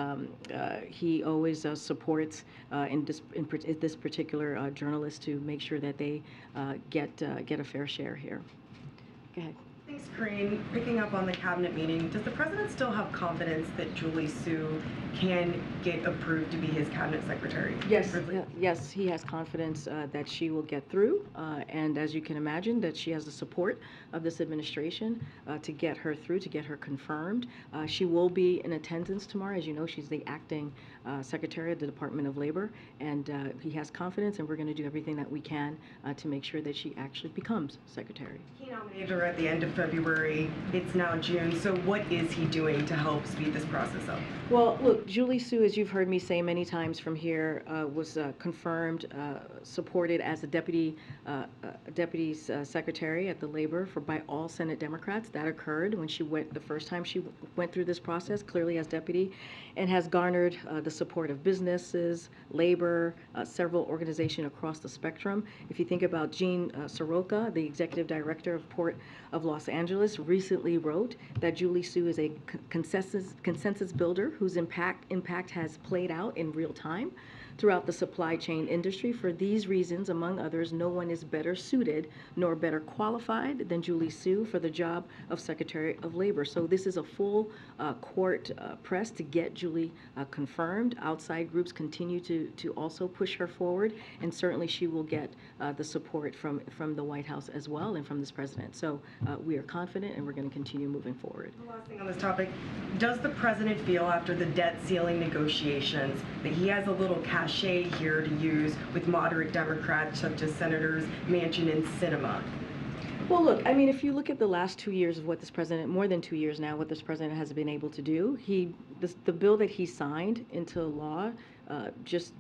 he always supports in this particular journalist to make sure that they get a fair share here. Go ahead. Thanks, Karine. Picking up on the cabinet meeting, does the president still have confidence that Julie Su can get approved to be his cabinet secretary? Yes, yes, he has confidence that she will get through, and as you can imagine, that she has the support of this administration to get her through, to get her confirmed. She will be in attendance tomorrow. As you know, she's the acting secretary of the Department of Labor, and he has confidence, and we're going to do everything that we can to make sure that she actually becomes secretary. He nominated her at the end of February. It's now June, so what is he doing to help speed this process up? Well, look, Julie Su, as you've heard me say many times from here, was confirmed, supported as a deputy secretary at the Labor by all Senate Democrats. That occurred when the first time she went through this process, clearly as deputy, and has garnered the support of businesses, labor, several organizations across the spectrum. If you think about Gene Soroka, the executive director of Port of Los Angeles, recently wrote that Julie Su is a consensus builder whose impact has played out in real time throughout the supply chain industry. For these reasons, among others, no one is better suited nor better qualified than Julie Su for the job of Secretary of Labor. So this is a full court press to get Julie confirmed. Outside groups continue to also push her forward, and certainly she will get the support from the White House as well and from this president. So we are confident, and we're going to continue moving forward. The last thing on this topic, does the president feel after the debt ceiling negotiations that he has a little cachet here to use with moderate Democrats such as Senators Manchin and Sinema? Well, look, I mean, if you look at the last 2 years of what this president, more than 2 years now, what this president has been able to do, the bill that he signed into law just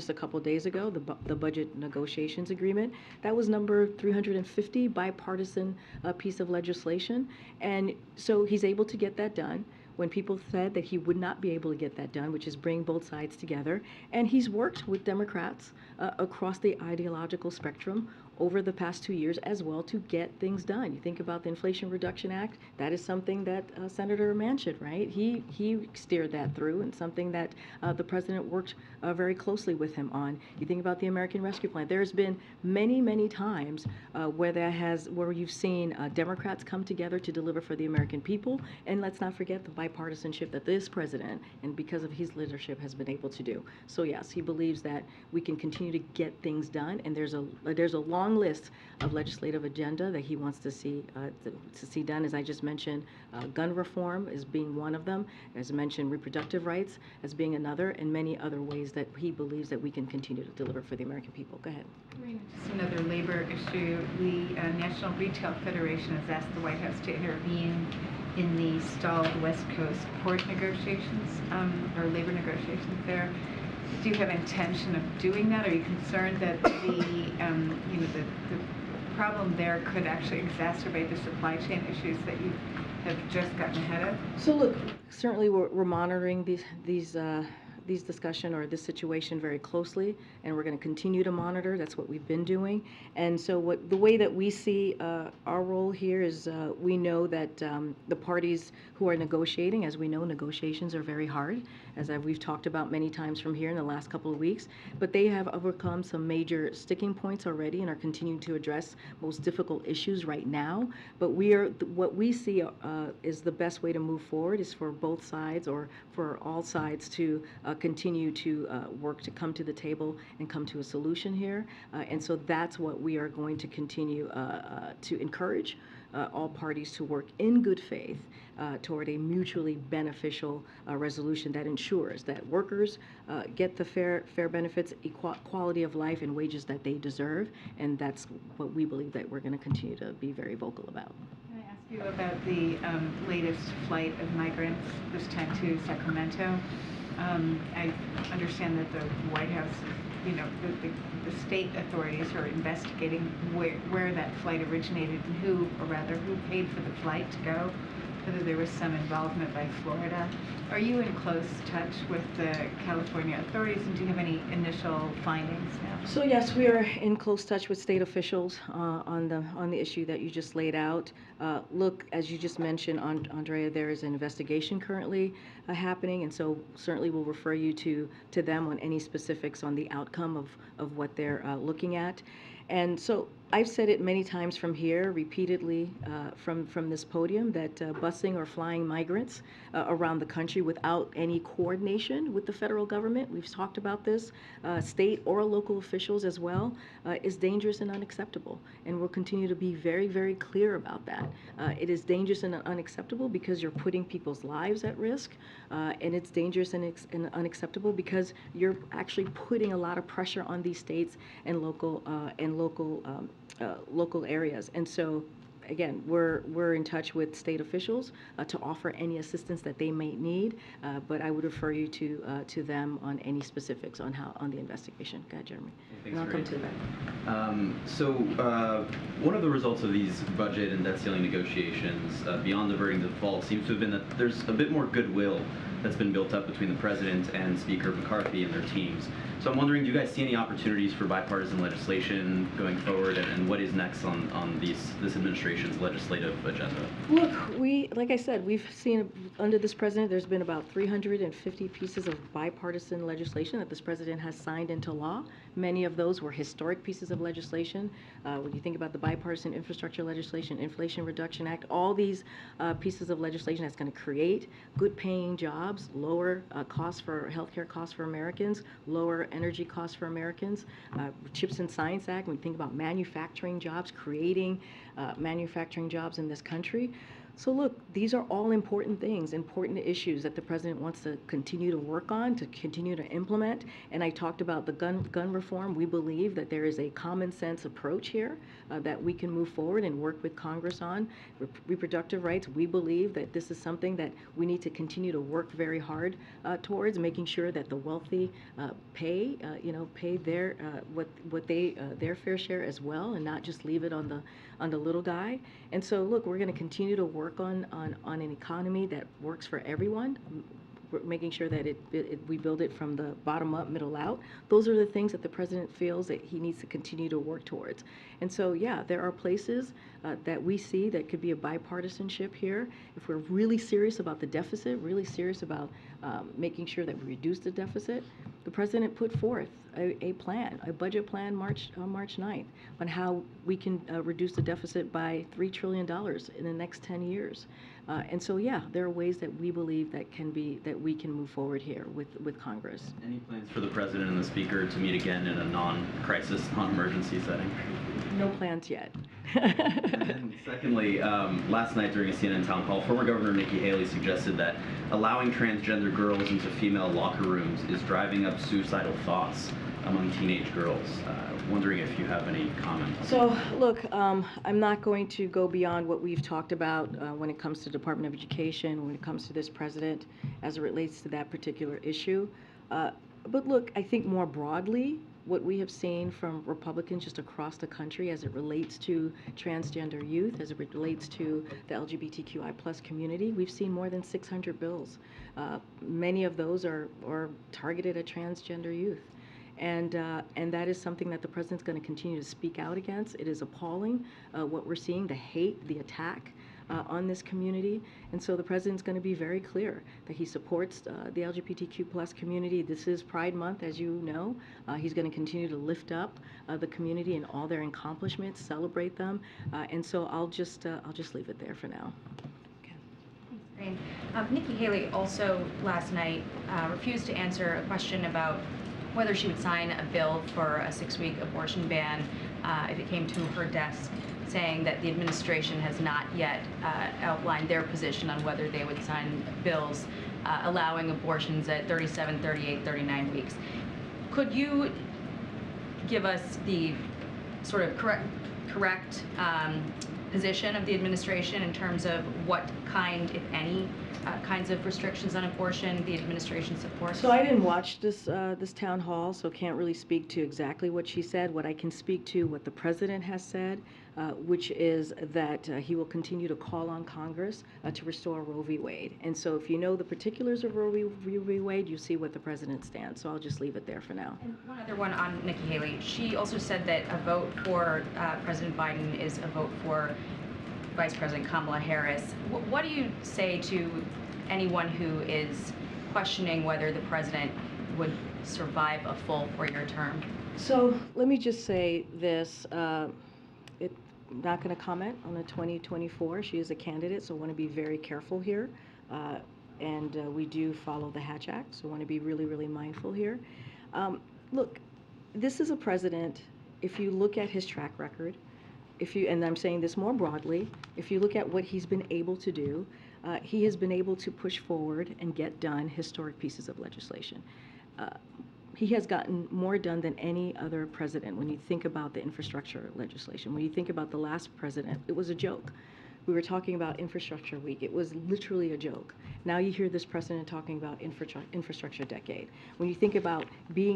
a couple of days ago, the budget negotiations agreement, that was number 350 bipartisan piece of legislation, and so he's able to get that done when people said that he would not be able to get that done, which is bring both sides together. And he's worked with Democrats across the ideological spectrum over the past 2 years as well to get things done. You think about the Inflation Reduction Act, that is something that Senator Manchin, right? He steered that through, and something that the president worked very closely with him on. You think about the American Rescue Plan. There's been many times where you've seen Democrats come together to deliver for the American people, and let's not forget the bipartisanship that this president, and because of his leadership, has been able to do. So yes, he believes that we can continue to get things done, and there's a long list of legislative agenda that he wants to see done. As I just mentioned, gun reform as being one of them. As I mentioned, reproductive rights as being another, and many other ways that he believes that we can continue to deliver for the American people. Go ahead. Just another labor issue. The National Retail Federation has asked the White House to intervene in the stalled West Coast port negotiations, or labor negotiations there. Do you have intention of doing that? Are you concerned that the problem there could actually exacerbate the supply chain issues that you have just gotten ahead of? So look, certainly we're monitoring these discussion or this situation very closely, and we're going to continue to monitor. That's what we've been doing. And so the way that we see our role here is we know that the parties who are negotiating, as we know, negotiations are very hard, as we've talked about many times from here in the last couple of weeks, but they have overcome some major sticking points already and are continuing to address most difficult issues right now. But what we see is the best way to move forward is for both sides, or for all sides, to continue to work to come to the table and come to a solution here. And so that's what we are going to continue to encourage all parties to work in good faith toward a mutually beneficial resolution that ensures that workers get the fair benefits, quality of life, and wages that they deserve. And that's what we believe that we're going to continue to be very vocal about. Can I ask you about the latest flight of migrants, this time to Sacramento? I understand that the White House, the state authorities are investigating where that flight originated and who paid for the flight to go, whether there was some involvement by Florida. Are you in close touch with the California authorities, and do you have any initial findings now? So yes, we are in close touch with state officials on the issue that you just laid out. Look, as you just mentioned, Andrea, there is an investigation currently happening, and so certainly we'll refer you to them on any specifics on the outcome of what they're looking at. And so I've said it many times from here, repeatedly from this podium, that busing or flying migrants around the country without any coordination with the federal government, we've talked about this, state or local officials as well, is dangerous and unacceptable. And we'll continue to be very, very clear about that. It is dangerous and unacceptable because you're putting people's lives at risk, and it's dangerous and unacceptable because you're actually putting a lot of pressure on these states and local areas. And so again, we're in touch with state officials to offer any assistance that they may need, but I would refer you to them on any specifics on the investigation. Go ahead, Jeremy. Thanks, and I'll come to that. One of the results of these budget and debt ceiling negotiations, beyond averting default, seems to have been that there's a bit more goodwill that's been built up between the president and Speaker McCarthy and their teams. So I'm wondering, do you guys see any opportunities for bipartisan legislation going forward, and what is next on this administration's legislative agenda? Look, like I said, we've seen under this president, there's been about 350 pieces of bipartisan legislation that this president has signed into law. Many of those were historic pieces of legislation. When you think about the bipartisan infrastructure legislation, Inflation Reduction Act, all these pieces of legislation that's going to create good-paying jobs, lower costs for healthcare costs for Americans, lower energy costs for Americans, CHIPS and Science Act, when we think about manufacturing jobs, creating manufacturing jobs in this country. So look, these are all important things, important issues that the president wants to continue to work on, to continue to implement. And I talked about the gun reform. We believe that there is a common sense approach here that we can move forward and work with Congress on. Reproductive rights, we believe that this is something that we need to continue to work very hard towards, making sure that the wealthy pay their their fair share as well, and not just leave it on the little guy. And so look, we're going to continue to work on an economy that works for everyone, making sure that we build it from the bottom up, middle out. Those are the things that the president feels that he needs to continue to work towards. And so, yeah, there are places that we see that could be a bipartisanship here. If we're really serious about the deficit, really serious about making sure that we reduce the deficit, the president put forth a plan, a budget plan March 9th, on how we can reduce the deficit by $3 trillion in the next 10 years. And so, yeah, there are ways that we believe that we can move forward here with Congress. Any plans for the president and the speaker to meet again in a non-crisis, non-emergency setting? No plans yet. And secondly, last night during a CNN town hall, former Governor Nikki Haley suggested that allowing transgender girls into female locker rooms is driving up suicidal thoughts among teenage girls. Wondering if you have any comment. So, look, I'm not going to go beyond what we've talked about when it comes to Department of Education, when it comes to this president, as it relates to that particular issue. But look, I think more broadly, what we have seen from Republicans just across the country as it relates to transgender youth, as it relates to the LGBTQI+ community, we've seen more than 600 bills. Many of those are targeted at transgender youth. And that is something that the president's going to continue to speak out against. It is appalling what we're seeing, the hate, the attack on this community. And so the president's going to be very clear that he supports the LGBTQ+ community. This is Pride Month, as you know. He's going to continue to lift up the community and all their accomplishments, celebrate them. And so I'll just leave it there for now. Thanks, Karine. Nikki Haley also last night refused to answer a question about whether she would sign a bill for a 6-week abortion ban if it came to her desk, saying that the administration has not yet outlined their position on whether they would sign bills allowing abortions at 37, 38, 39 weeks. Could you give us the sort of correct position of the administration in terms of what kind, if any, kinds of restrictions on abortion the administration supports? So I didn't watch this town hall, so can't really speak to exactly what she said. What I can speak to, what the president has said, which is that he will continue to call on Congress to restore Roe v. Wade. And so if you know the particulars of Roe v. Wade, you see what the president stands. So I'll just leave it there for now. And one other one on Nikki Haley. She also said that a vote for President Biden is a vote for Vice President Kamala Harris. What do you say to anyone who is questioning whether the president would survive a full 4-year term? So let me just say this. I'm not going to comment on the 2024. She is a candidate, so I want to be very careful here. And we do follow the Hatch Act, so I want to be really, really mindful here. Look, this is a president, if you look at his track record, and I'm saying this more broadly, if you look at what he's been able to do, he has been able to push forward and get done historic pieces of legislation. He has gotten more done than any other president when you think about the infrastructure legislation. When you think about the last president, it was a joke. We were talking about infrastructure week. It was literally a joke. Now you hear this president talking about infrastructure decade. When you think about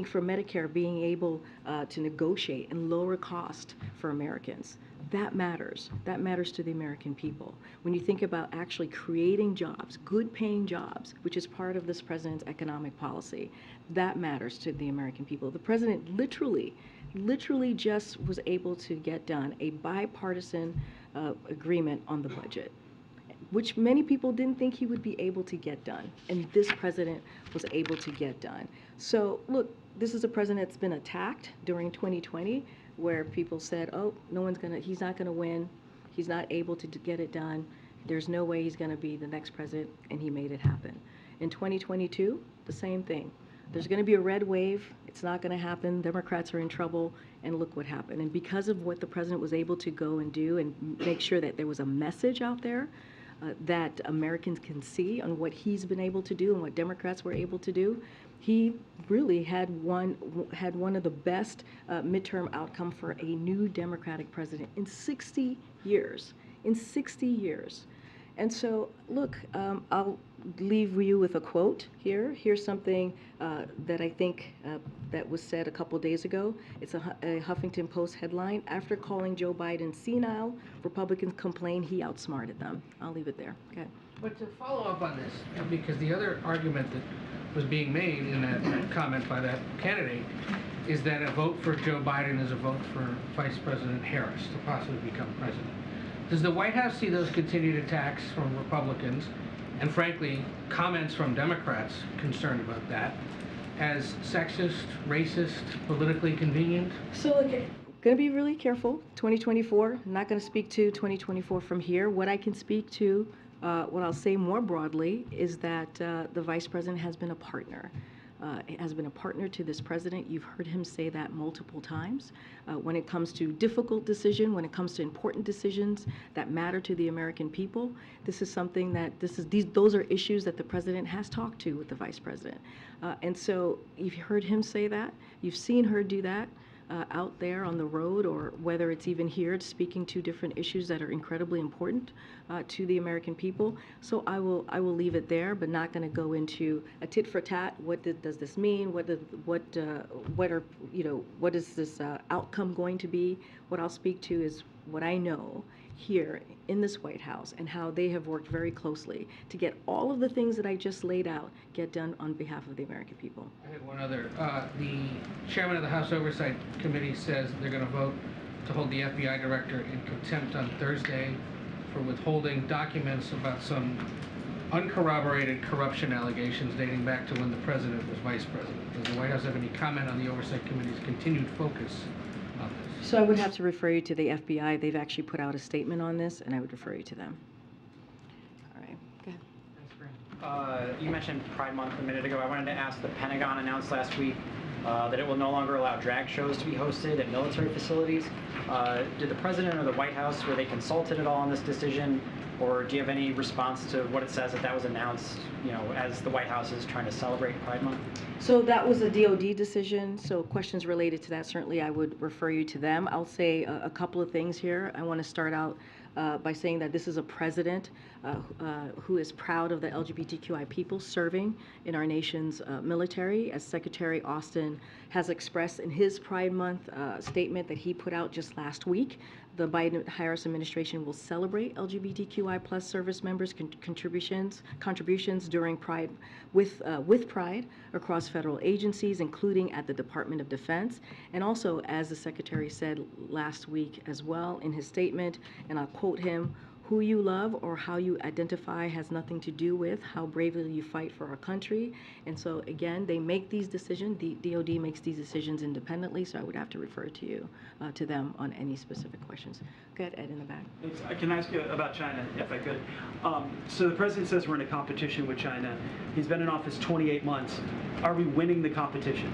for Medicare, being able to negotiate and lower cost for Americans, that matters. That matters to the American people. When you think about actually creating jobs, good paying jobs, which is part of this president's economic policy, that matters to the American people. The president literally just was able to get done a bipartisan agreement on the budget, which many people didn't think he would be able to get done. And this president was able to get done. So look, this is a president that's been attacked during 2020, where people said, oh, he's not gonna win. He's not able to get it done. There's no way he's gonna be the next president, and he made it happen. In 2022, the same thing. There's gonna be a red wave. It's not gonna happen. Democrats are in trouble, and look what happened. And because of what the president was able to go and do and make sure that there was a message out there that Americans can see on what he's been able to do and what Democrats were able to do, he really had one of the best midterm outcome for a new Democratic president in 60 years. In 60 years. And so, look, I'll leave you with a quote here. Here's something that I think that was said a couple days ago. It's a Huffington Post headline. After calling Joe Biden senile, Republicans complain he outsmarted them. I'll leave it there. Okay. But to follow up on this, because the other argument that was being made in that comment by that candidate is that a vote for Joe Biden is a vote for Vice President Harris to possibly become president. Does the White House see those continued attacks from Republicans and, frankly, comments from Democrats concerned about that as sexist, racist, politically convenient? So, okay, going to be really careful. 2024, I'm not going to speak to 2024 from here. What I can speak to, what I'll say more broadly, is that the Vice President has been a partner. Has been a partner to this president. You've heard him say that multiple times. When it comes to difficult decisions, when it comes to important decisions that matter to the American people, this is something that those are issues that the president has talked to with the vice president. And so you've heard him say that. You've seen her do that out there on the road, or whether it's even here speaking to different issues that are incredibly important to the American people. So I will leave it there, but not going to go into a tit for tat. What does this mean? What is this outcome going to be? What I'll speak to is what I know here in this White House and how they have worked very closely to get all of the things that I just laid out get done on behalf of the American people. I had one other. The chairman of the House Oversight Committee says they're going to vote to hold the FBI director in contempt on Thursday for withholding documents about some uncorroborated corruption allegations dating back to when the president was vice president. Does the White House have any comment on the Oversight Committee's continued focus on this? So I would have to refer you to the FBI. They've actually put out a statement on this, and I would refer you to them. All right, go ahead. You mentioned Pride Month a minute ago. I wanted to ask, the Pentagon announced last week that it will no longer allow drag shows to be hosted at military facilities. Did the President or the White House, were they consulted at all on this decision? Or do you have any response to what it says that was announced, as the White House is trying to celebrate Pride Month? So that was a DOD decision. So questions related to that, certainly I would refer you to them. I'll say a couple of things here. I want to start out by saying that this is a president who is proud of the LGBTQI people serving in our nation's military. As Secretary Austin has expressed in his Pride Month statement that he put out just last week, the Biden-Harris administration will celebrate LGBTQI plus service members' contributions during Pride with Pride across federal agencies, including at the Department of Defense. And also, as the Secretary said last week as well in his statement, and I'll quote him, "Who you love or how you identify has nothing to do with how bravely you fight for our country." And so again, they make these decisions, the DoD makes these decisions independently, so I would have to refer to them on any specific questions. Go ahead, Ed in the back. Can I ask you about China, if I could? So the president says we're in a competition with China. He's been in office 28 months. Are we winning the competition?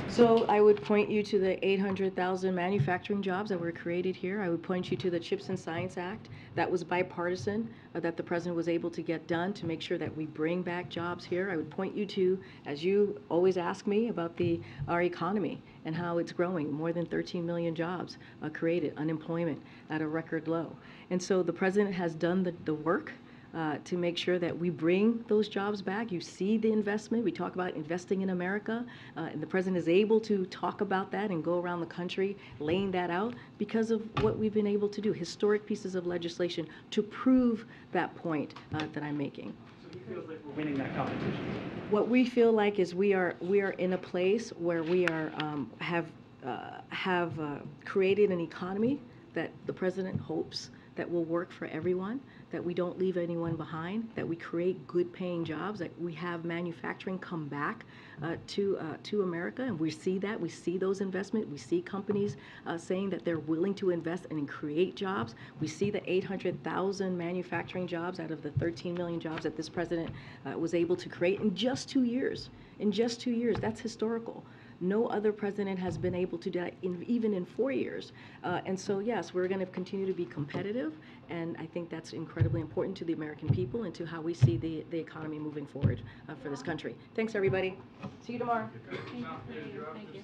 So I would point you to the 800,000 manufacturing jobs that were created here. I would point you to the Chips and Science Act that was bipartisan, that the president was able to get done to make sure that we bring back jobs here. I would point you to, as you always ask me, about our economy and how it's growing. More than 13 million jobs created, unemployment at a record low. And so the president has done the work to make sure that we bring those jobs back. You see the investment. We talk about investing in America, and the president is able to talk about that and go around the country laying that out because of what we've been able to do, historic pieces of legislation to prove that point that I'm making. So he feels like we're winning that competition. What we feel like is we are in a place where we are have created an economy that the president hopes that will work for everyone, that we don't leave anyone behind, that we create good paying jobs, that we have manufacturing come back to America, and we see that. We see those investments. We see companies saying that they're willing to invest and create jobs. We see the 800,000 manufacturing jobs out of the 13 million jobs that this president was able to create in just 2 years. In just 2 years, that's historical. No other president has been able to do that even in 4 years. And so, yes, we're going to continue to be competitive, and I think that's incredibly important to the American people and to how we see the economy moving forward for this country. Thanks, everybody. See you tomorrow. Thank you.